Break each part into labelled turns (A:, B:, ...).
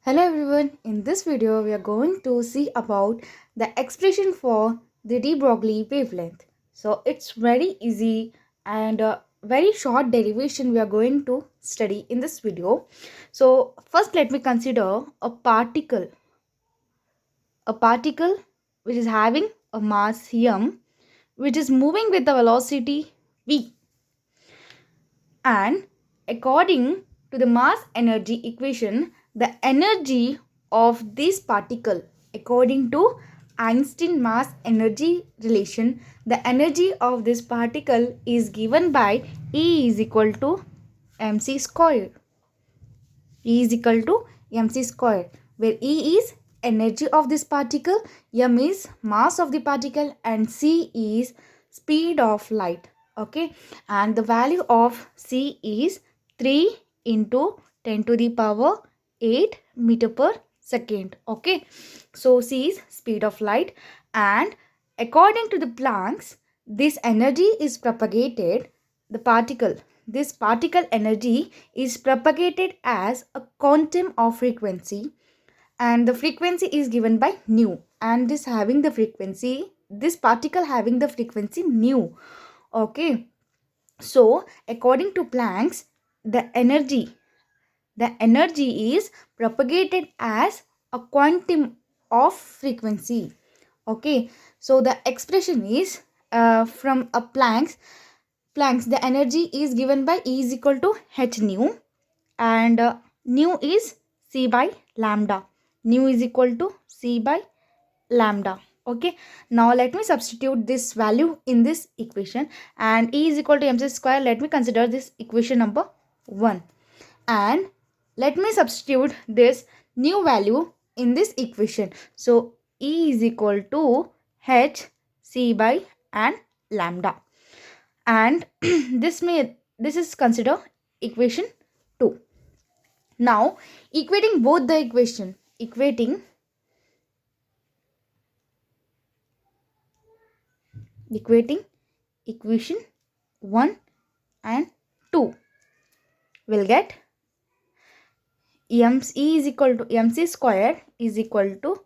A: Hello everyone, in this video we are going to see about the expression for the De-Broglie wavelength. So it's very easy and very short derivation we are going to study in this video. So first let me consider a particle which is having a mass m, which is moving with the velocity v, and according to the mass energy equation, the energy of this particle, according to Einstein mass energy relation, the energy of this particle is given by E is equal to mc square. E is equal to mc square, where E is energy of this particle, m is mass of the particle, and c is speed of light. Okay, and the value of c is 3 into 10 to the power 8 meter per second. Okay, so c is speed of light, and according to the Planck's, this energy is propagated, the particle, this particle energy is propagated as a quantum of frequency, and the frequency is given by nu, and this particle having the frequency nu. Okay, so according to Planck's, the energy is propagated as a quantum of frequency. Okay, so the expression is from a Planck's, the energy is given by E is equal to h nu, and nu is c by lambda. Nu is equal to c by lambda. Okay, now let me substitute this value in this equation, and E is equal to mc square. Let me consider this equation number 1, and let me substitute this new value in this equation. So E is equal to h c by and lambda, and this is consider equation 2. Now equating both the equating equation 1 and 2, will get E is equal to mc square is equal to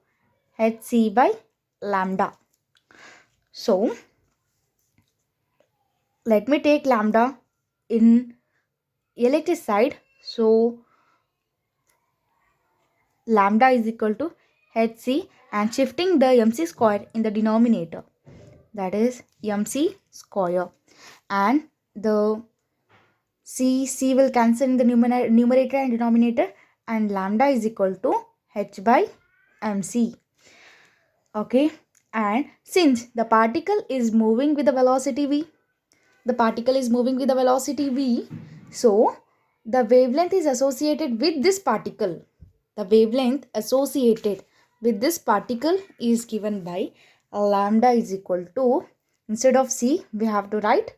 A: hc by lambda. So let me take lambda in electric side. So lambda is equal to hc, and shifting the mc square in the denominator, that is mc square, and the c will cancel in the numerator and denominator, and lambda is equal to h by mc. Okay, and since the particle is moving with the velocity v, so the wavelength is associated with this particle. The wavelength associated with this particle is given by lambda is equal to, instead of c we have to write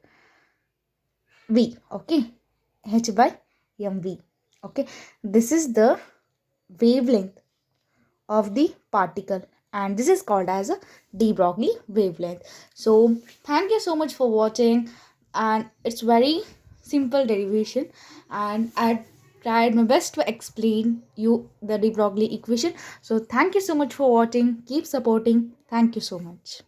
A: v. Okay, h by mv. Okay, this is the wavelength of the particle, and this is called as a De-Broglie wavelength. So thank you so much for watching, and it's very simple derivation, and I tried my best to explain you the De-Broglie equation. So thank you so much for watching. Keep supporting. Thank you so much.